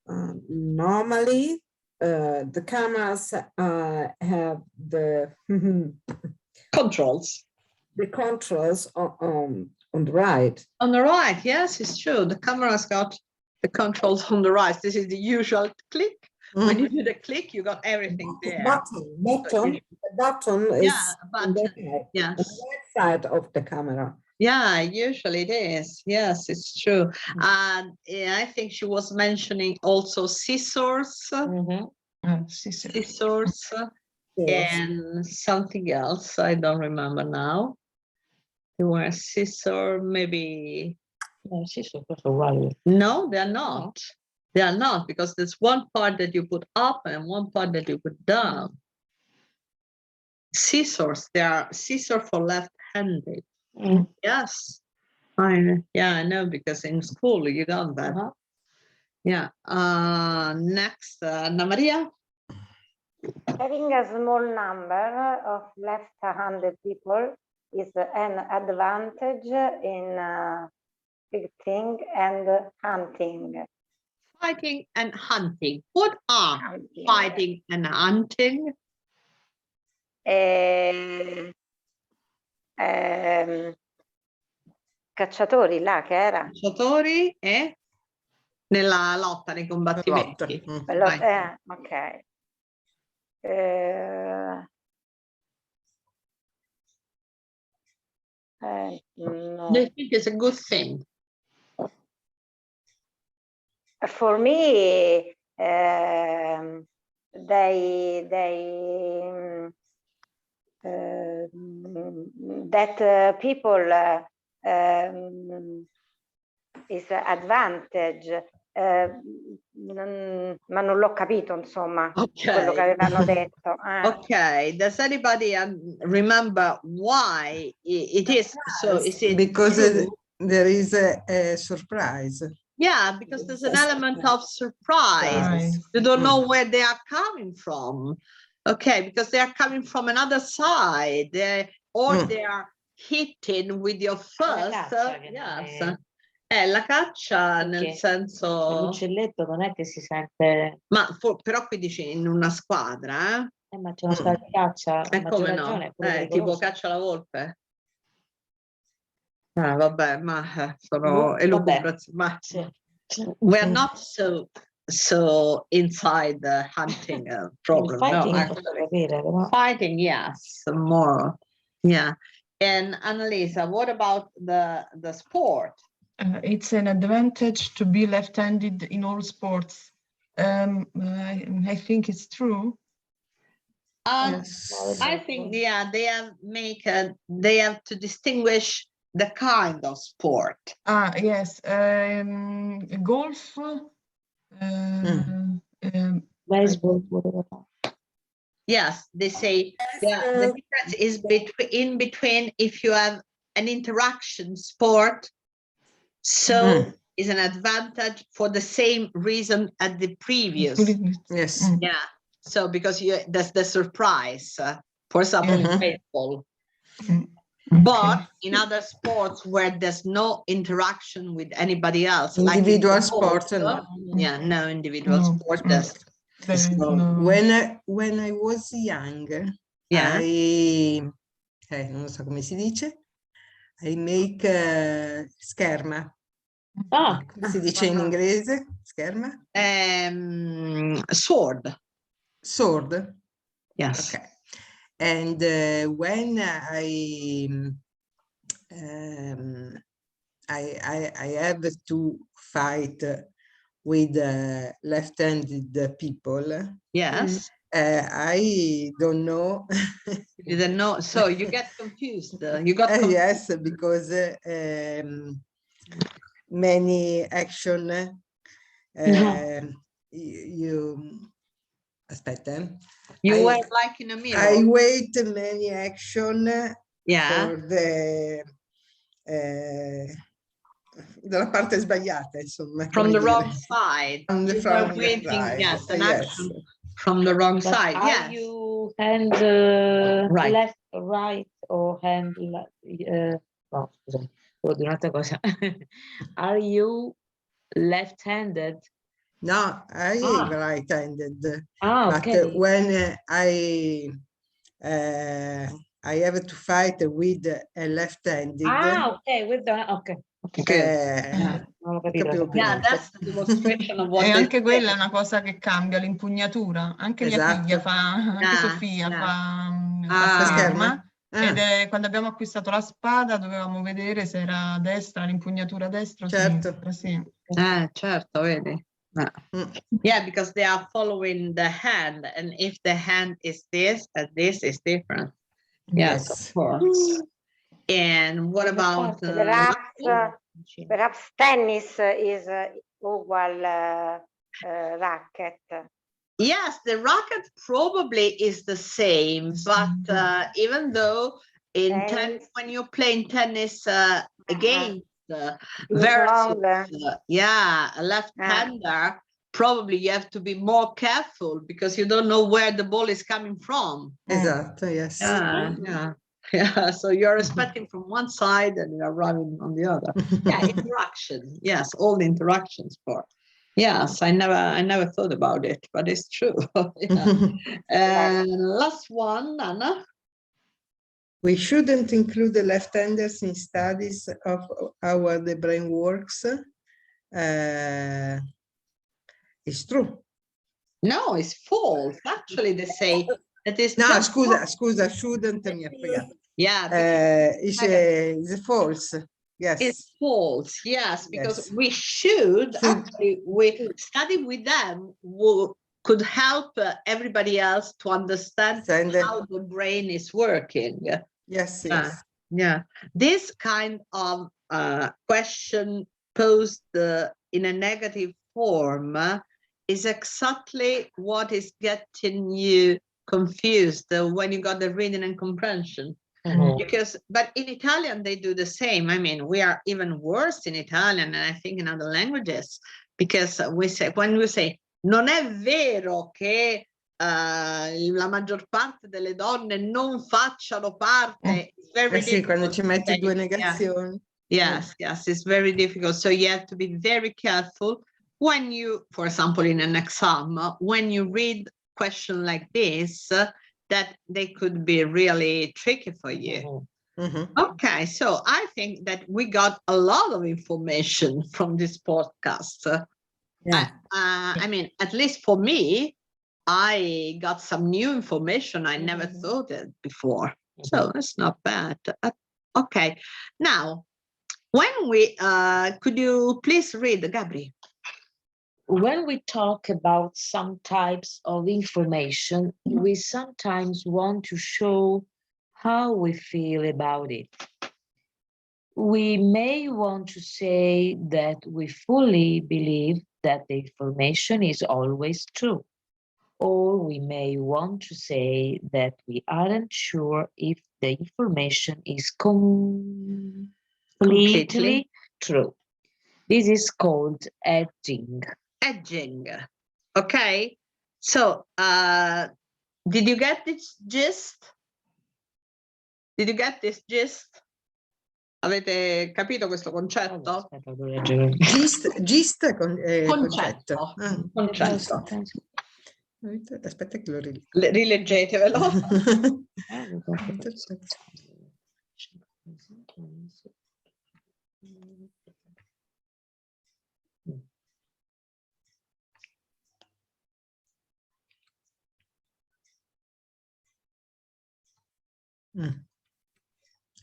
Speaker 3: Normally the cameras have the
Speaker 1: controls.
Speaker 3: The controls on the right.
Speaker 1: On the right, yes, it's true. The camera's got the controls on the right. This is the usual click. When you do the click, you got everything there.
Speaker 3: The button is
Speaker 1: on the
Speaker 3: right side of the camera.
Speaker 1: Yeah, usually it is. Yes, it's true. And I think she was mentioning also scissors. scissors, and something else. I don't remember now. They were scissor, maybe.
Speaker 2: No, scissors sono uguali.
Speaker 1: No, they're not. They are not, because there's one part that you put up and one part that you put down. Scissors, they are scissors for left-handed. Yes. I know, because in school you got that. Yeah. Next, Anna Maria.
Speaker 5: Having a small number of left-handed people is an advantage in fighting and hunting.
Speaker 1: Fighting and hunting. What are
Speaker 5: Hunting.
Speaker 1: fighting and hunting?
Speaker 5: Cacciatori là che era.
Speaker 1: Cacciatori e nella lotta, nei combattimenti.
Speaker 5: Quello-
Speaker 1: Vai.
Speaker 5: ok. No.
Speaker 1: Do you think it's a good thing?
Speaker 5: For me, that people is advantage, ma non l'ho capito, insomma, quello che avevano detto.
Speaker 1: Okay, does anybody remember why it is so? Is it
Speaker 6: because
Speaker 1: true?
Speaker 6: there is a surprise.
Speaker 1: Yeah, because there's an element of surprise.
Speaker 4: Right.
Speaker 1: You don't know where they are coming from. Okay, because they are coming from another side, or they are hitting with your first.
Speaker 2: caccia che
Speaker 1: Yes. La caccia nel
Speaker 2: Perché
Speaker 1: senso.
Speaker 2: l'uccelletto non è che si sente,
Speaker 1: Ma però qui dici in una squadra,
Speaker 2: ma c'è una squadra di caccia, a
Speaker 1: E
Speaker 2: maggior
Speaker 1: come
Speaker 2: ragione,
Speaker 1: no?
Speaker 2: è pure
Speaker 1: Tipo
Speaker 2: pericoloso.
Speaker 1: caccia alla volpe. Vabbè, ma sono
Speaker 2: Vabbè,
Speaker 1: elucubrazioni. Ma
Speaker 2: sì.
Speaker 1: we are not so inside the hunting program.
Speaker 2: Fighting
Speaker 1: No,
Speaker 2: posso
Speaker 1: actually.
Speaker 2: capire, però.
Speaker 1: Fighting, yes, more. Yeah. And Annalisa, what about the sport?
Speaker 4: It's an advantage to be left-handed in all sports. I think it's true.
Speaker 6: Yes.
Speaker 1: I think, yeah, they have to distinguish the kind of sport.
Speaker 4: Yes, golf.
Speaker 2: Baseball, whatever.
Speaker 1: Yes, they say the difference is between if you have an interaction sport, so is an advantage for the same reason as the previous.
Speaker 6: Yes.
Speaker 1: Yeah, so because that's the surprise. For example, in baseball. But in other sports where there's no interaction with anybody else,
Speaker 6: Individual
Speaker 1: like
Speaker 6: sport, no.
Speaker 1: Yeah, no individual
Speaker 4: No,
Speaker 1: sport.
Speaker 4: no.
Speaker 1: That's
Speaker 4: There is
Speaker 1: so
Speaker 4: no.
Speaker 6: When I was young,
Speaker 1: yeah.
Speaker 6: non so come si dice, I make scherma. Come si dice in inglese? Scherma?
Speaker 1: Sword.
Speaker 6: Sword.
Speaker 1: Yes.
Speaker 6: Okay. And when I have to fight with left-handed people.
Speaker 1: Yes.
Speaker 6: I don't know.
Speaker 1: You didn't know, so you get confused. You got confused.
Speaker 6: Yes, because many action. Aspetta.
Speaker 1: You were like in a mirror.
Speaker 6: I wait many action
Speaker 1: Yeah.
Speaker 6: for the dalla parte sbagliata, insomma.
Speaker 1: From the
Speaker 6: come
Speaker 1: wrong
Speaker 6: dire.
Speaker 1: side.
Speaker 6: From the
Speaker 1: You were
Speaker 6: wrong
Speaker 1: waiting,
Speaker 6: side,
Speaker 1: yes, an
Speaker 6: yes.
Speaker 1: action from the wrong
Speaker 2: But
Speaker 1: side.
Speaker 2: are
Speaker 1: Yes.
Speaker 2: you hand
Speaker 1: Right.
Speaker 2: left, right, or hand left? No, scusami, devo dire un'altra cosa. Are you left-handed?
Speaker 6: No, I am right-handed. But
Speaker 2: Okay.
Speaker 6: when I have to fight with a left-handed.
Speaker 2: Okay, with the okay. Non ho capito.
Speaker 6: capivo più
Speaker 1: Yeah,
Speaker 6: niente.
Speaker 1: that's the demonstration of what
Speaker 4: E
Speaker 1: they
Speaker 4: anche
Speaker 1: say.
Speaker 4: quella è una cosa che cambia l'impugnatura. Anche mia
Speaker 6: Esatto.
Speaker 4: figlia fa, anche
Speaker 1: Ah,
Speaker 4: Sofia
Speaker 1: ah.
Speaker 4: fa
Speaker 1: Ah.
Speaker 4: scherma.
Speaker 6: Ah,
Speaker 4: Ed è quando abbiamo acquistato la spada dovevamo vedere se era a destra, l'impugnatura a destra o
Speaker 6: Certo.
Speaker 4: sinistra. Sì.
Speaker 1: Certo, vedi. Yeah, because they are following the hand, and if the hand is this and this is different. Yes, of course. And what about
Speaker 5: Perhaps tennis is ugual racket.
Speaker 1: Yes, the racket probably is the same, but even though in tennis, when you're playing tennis against versus a left-hander, probably you have to be more careful because you don't know where the ball is coming from.
Speaker 6: Esatto, yes.
Speaker 1: Yeah, so you're expecting from one side and you're running on the other. Yeah, interaction. Yes, all the interactions part. Yes, I never thought about it, but it's true. And last one, Anna.
Speaker 6: We shouldn't include the left-handers in studies of how the brain works. It's true.
Speaker 1: No, it's false. Actually, they say that is.
Speaker 6: No, scusa, shouldn't mi ha fregato.
Speaker 1: Yeah.
Speaker 6: It's false. Yes.
Speaker 1: It's false. Yes, because we should actually we study with them who could help everybody else to understand how the brain is working.
Speaker 6: Yes.
Speaker 1: Yeah. This kind of question posed in a negative form is exactly what is getting you confused when you got the reading and comprehension. But in Italian, they do the same. I mean, we are even worse in Italian, and I think in other languages, because when we say, non è vero che la maggior parte delle donne non facciano parte.
Speaker 6: Sì, quando ci metti due negazioni.
Speaker 1: Yes, it's very difficult. So you have to be very careful when you, for example, in an exam, when you read question like this, that they could be really tricky for you. Okay, so I think that we got a lot of information from this podcast. I mean, at least for me, I got some new information I never thought it before. So it's not bad. Okay, now, when we, could you please read, Gabri?
Speaker 2: When we talk about some types of information, we sometimes want to show how we feel about it. We may want to say that we fully believe that the information is always true, or we may want to say that we aren't sure if the information is completely true. This is called edging.
Speaker 1: Edging. Okay, so did you get this gist? Did you get this gist? Avete capito questo concetto?
Speaker 6: Gist
Speaker 1: concetto. Concetto.
Speaker 6: Aspetta che lo
Speaker 1: rileggetevelo.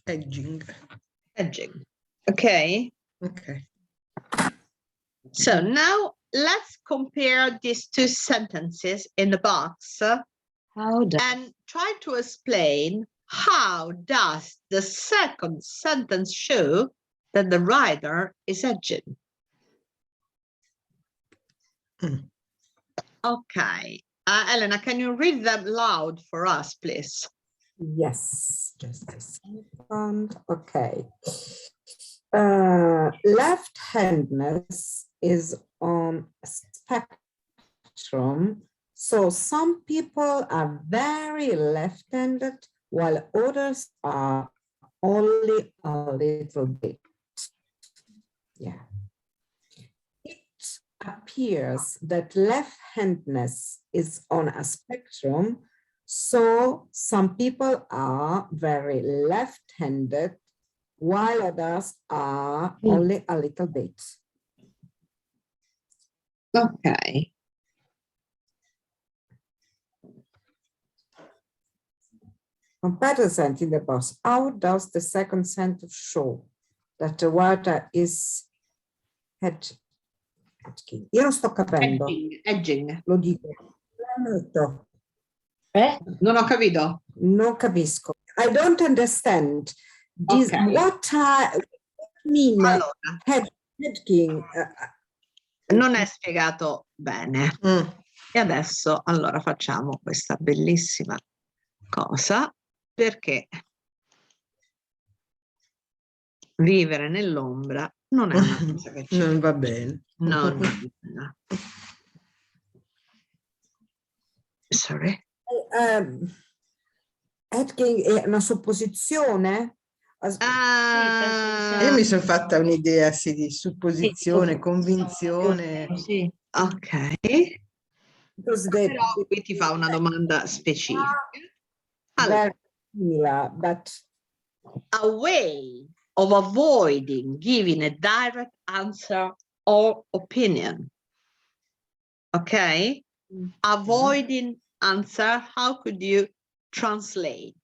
Speaker 6: Edging.
Speaker 1: Okay.
Speaker 6: Okay.
Speaker 1: So now let's compare these two sentences in the box and try to explain how does the second sentence show that the writer is edging. Okay. Elena, can you read them loud for us, please?
Speaker 3: Yes, just a second. Okay. Left-handedness is on a spectrum. So some people are very left-handed while others are only a little bit. Yeah. It appears that left-handedness is on a spectrum. So some people are very left-handed while others are only a little bit.
Speaker 1: Okay.
Speaker 3: Compare the sentence in the box. How does the second sentence show that the writer is edging? Io non sto capendo,
Speaker 1: Hedging.
Speaker 3: lo dico. Ammetto,
Speaker 1: Non ho capito.
Speaker 3: non capisco. I don't understand. This,
Speaker 1: Ok.
Speaker 3: what mean
Speaker 1: Allora,
Speaker 3: hedging?
Speaker 1: non è spiegato bene.
Speaker 6: Mm.
Speaker 1: E adesso allora facciamo questa bellissima cosa, perché vivere nell'ombra non è una cosa che ci
Speaker 6: Non va bene.
Speaker 1: No, no, no. Sorry.
Speaker 3: Hedging è una supposizione?
Speaker 6: Io mi sono fatta un'idea sì, di supposizione, convinzione.
Speaker 2: Sì.
Speaker 1: Ok.
Speaker 3: Because they-
Speaker 1: Però qui ti fa una domanda specifica. Allora,
Speaker 3: very similar, but
Speaker 1: a way of avoiding giving a direct answer or opinion. Okay? Avoiding answer, how could you translate?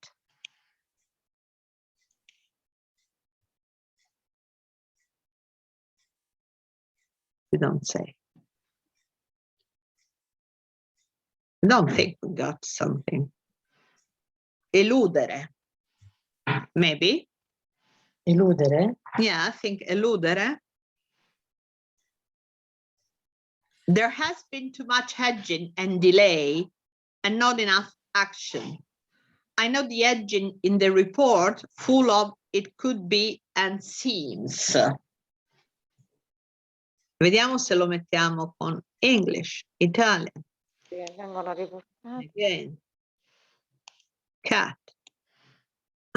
Speaker 1: You don't say. I don't think we got something. Eludere. Maybe.
Speaker 2: Eludere?
Speaker 1: Yeah, I think eludere. There has been too much hedging and delay and not enough action. I know the hedging in the report full of it could be and seems. Vediamo se lo mettiamo con English, Italian.
Speaker 5: Vengono riportati.
Speaker 1: Again. Cut.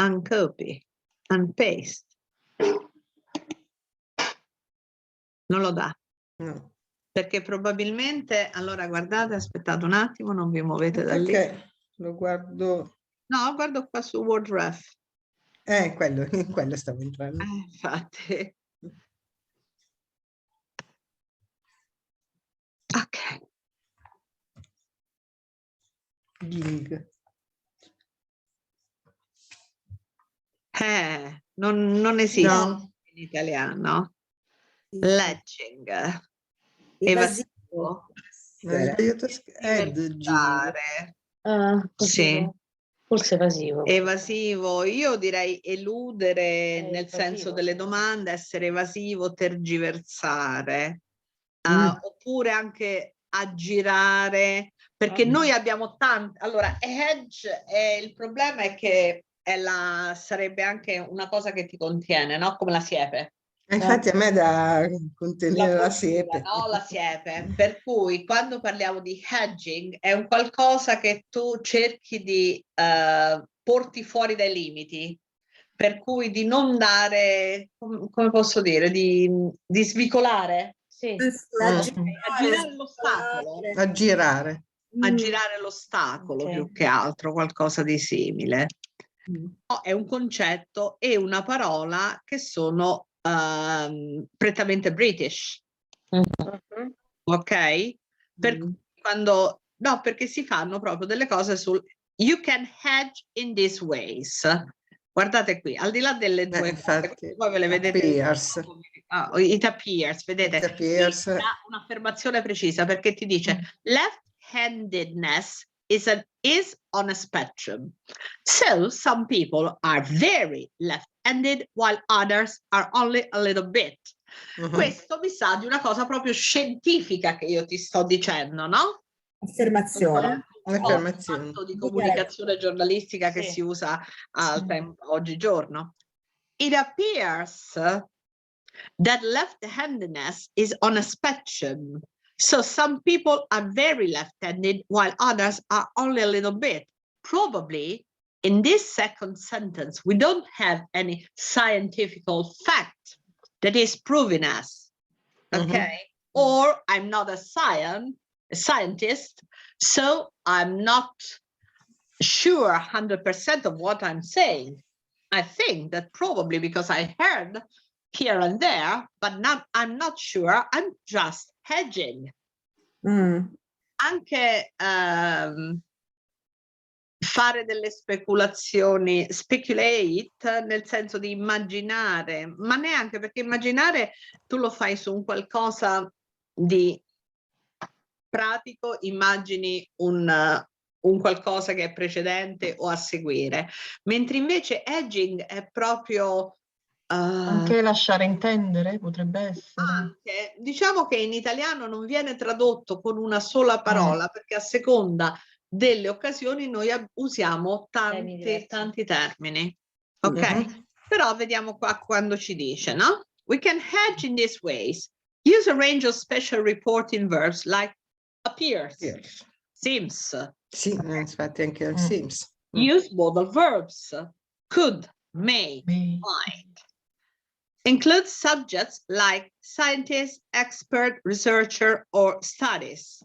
Speaker 1: Uncopy. Unpaste. Non lo dà.
Speaker 6: No.
Speaker 1: Perché probabilmente, allora guardate, aspettate un attimo, non vi muovete da lì.
Speaker 6: Ok, lo guardo.
Speaker 1: No, guardo qua su WordRef.
Speaker 6: Quello stavo entrando.
Speaker 1: Infatti. Ok.
Speaker 6: Ging.
Speaker 1: Non esiste
Speaker 6: No.
Speaker 1: in italiano. Legging.
Speaker 3: evasivo.
Speaker 6: Hai sbagliato hedging.
Speaker 1: Diventare.
Speaker 2: Così,
Speaker 1: Sì.
Speaker 2: forse evasivo.
Speaker 1: Evasivo, io direi eludere nel
Speaker 2: evasivo,
Speaker 1: senso delle
Speaker 2: sì.
Speaker 1: domande, essere evasivo, tergiversare,
Speaker 6: Mm.
Speaker 1: oppure anche aggirare, perché noi abbiamo tanti. Allora, hedge, il problema è che sarebbe anche una cosa che ti contiene, no? Come la siepe.
Speaker 6: Infatti a me da contenere la
Speaker 1: bottiglia,
Speaker 6: siepe.
Speaker 1: no? La siepe. Per cui quando parliamo di hedging è un qualcosa che tu cerchi di porti fuori dai limiti, per cui di non dare, come posso dire, di svicolare,
Speaker 2: Sì.
Speaker 1: aggirare l'ostacolo,
Speaker 6: Aggirare.
Speaker 1: aggirare l'ostacolo
Speaker 2: Ok.
Speaker 1: più che altro, qualcosa di simile. No, è un concetto e una parola che sono prettamente British,
Speaker 5: Mhm.
Speaker 1: ok? Per cui quando no, perché si fanno proprio delle cose sul you can hedge in these ways. Guardate qui, al di là delle due cose,
Speaker 6: Infatti,
Speaker 1: poi ve le vedete.
Speaker 6: appears.
Speaker 1: It appears, vedete?
Speaker 6: It appears.
Speaker 1: Qui dà un'affermazione precisa perché ti dice left-handedness is on a spectrum. So some people are very left-handed while others are only a little bit.
Speaker 6: Mhm.
Speaker 1: Questo mi sa di una cosa proprio scientifica che io ti sto dicendo, no?
Speaker 3: Affermazione.
Speaker 6: Un'affermazione.
Speaker 1: Fatto di comunicazione giornalistica che
Speaker 2: Sì.
Speaker 1: si usa al tempo oggigiorno. It appears that left-handedness is on a spectrum. So some people are very left-handed while others are only a little bit. Probably in this second sentence, we don't have any scientific fact that is proving us. Okay. Or I'm not a scientist, so I'm not sure 100% of what I'm saying. I think that probably because I heard here and there, but I'm not sure, I'm just hedging. Anche fare delle speculazioni, speculate nel senso di immaginare, ma neanche perché immaginare tu lo fai su un qualcosa di pratico immagini un qualcosa che è precedente o a seguire, mentre invece edging è proprio
Speaker 4: Anche lasciare intendere potrebbe essere.
Speaker 1: anche, diciamo che in italiano non viene tradotto con una sola parola, perché a seconda delle occasioni noi usiamo tanti termini. Ok? Però vediamo qua quando ci dice, no? We can hedge in these ways. Use a range of special reporting verbs like appears,
Speaker 6: Yes.
Speaker 1: seems.
Speaker 6: Sì, infatti anche al Sims.
Speaker 1: Use modal verbs. Could, may, might. Include subjects like scientist, expert, researcher, or studies.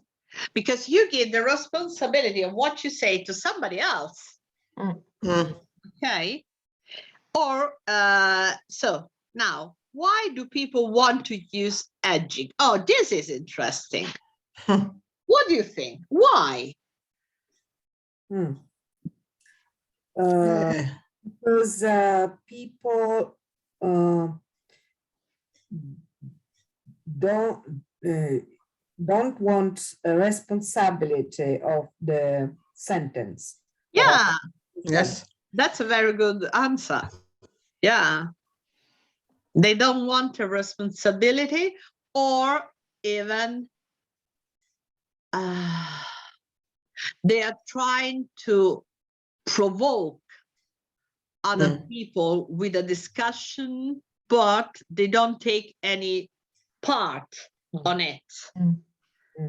Speaker 1: Because you give the responsibility of what you say to somebody else. Okay? Or, so now, why do people want to use edging? Oh, this is interesting. What do you think? Why?
Speaker 3: Because people don't want a responsibility of the sentence.
Speaker 1: Yeah.
Speaker 6: Yes.
Speaker 1: That's a very good answer. Yeah. They don't want a responsibility, or even they are trying to provoke other people with a discussion, but they don't take any part on it.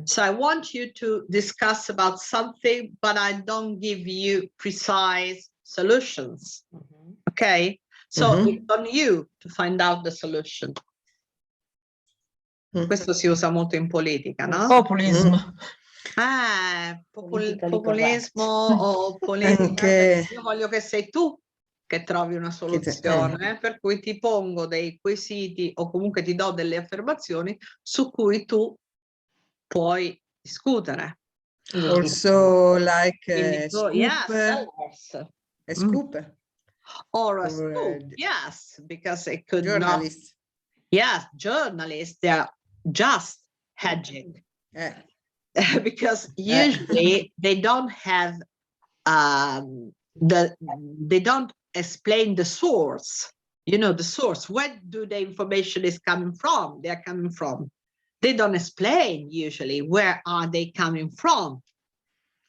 Speaker 1: So I want you to discuss about something, but I don't give you precise solutions. Okay? So it's on you to find out the solution. Questo si usa molto in politica, no?
Speaker 4: Populismo.
Speaker 1: Populismo o politica.
Speaker 6: Anche-
Speaker 1: Io voglio che sei tu che trovi una soluzione, per cui ti pongo dei quesiti o comunque ti do delle affermazioni su cui tu puoi discutere.
Speaker 6: Also like
Speaker 1: Quindi,
Speaker 6: scoop,
Speaker 1: yes,
Speaker 6: a scoop,
Speaker 1: or a
Speaker 6: or,
Speaker 1: scoop, yes, because it could
Speaker 6: journalist.
Speaker 1: Yes, journalists, they are just hedging. Because usually they don't have they don't explain the source, you know, the source, where do the information is coming from, they're coming from. They don't explain usually where are they coming from.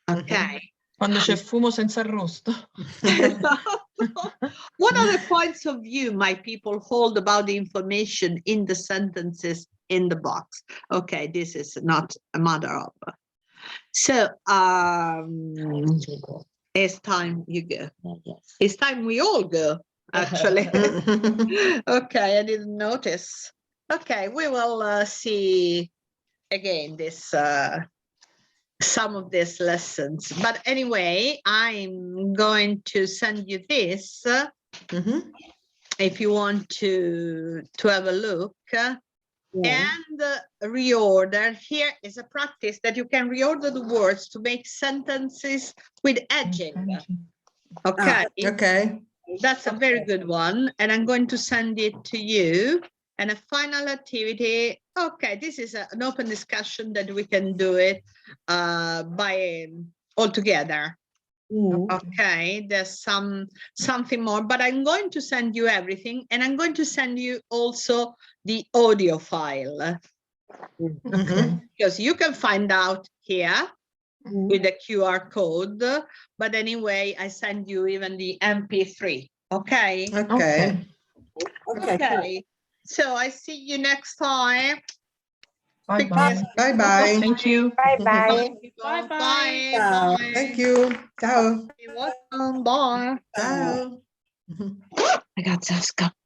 Speaker 1: Okay.
Speaker 4: Quando c'è fumo senza arrosto.
Speaker 1: What are the points of view my people hold about the information in the sentences in the box? Okay, this is not a matter of. So it's time you go. It's time we all go, actually. Okay, I didn't notice. Okay, we will see again this some of these lessons, but anyway, I'm going to send you this if you want to have a look. And reorder. Here is a practice that you can reorder the words to make sentences with edging. Okay.
Speaker 6: Okay.
Speaker 1: That's a very good one. And I'm going to send it to you. And a final activity. Okay, this is an open discussion that we can do it by all together. Okay, there's something more, but I'm going to send you everything, and I'm going to send you also the audio file. Because you can find out here with the QR code, but anyway, I send you even the MP3. Okay.
Speaker 6: Okay.
Speaker 1: Okay. So I see you next time.
Speaker 4: Bye-bye.
Speaker 6: Bye-bye.
Speaker 4: Thank you.
Speaker 5: Bye-bye.
Speaker 1: Bye-bye.
Speaker 3: Ciao.
Speaker 6: Thank you. Ciao.
Speaker 1: You're welcome. Bye.
Speaker 6: Ciao.
Speaker 1: Ragazzi,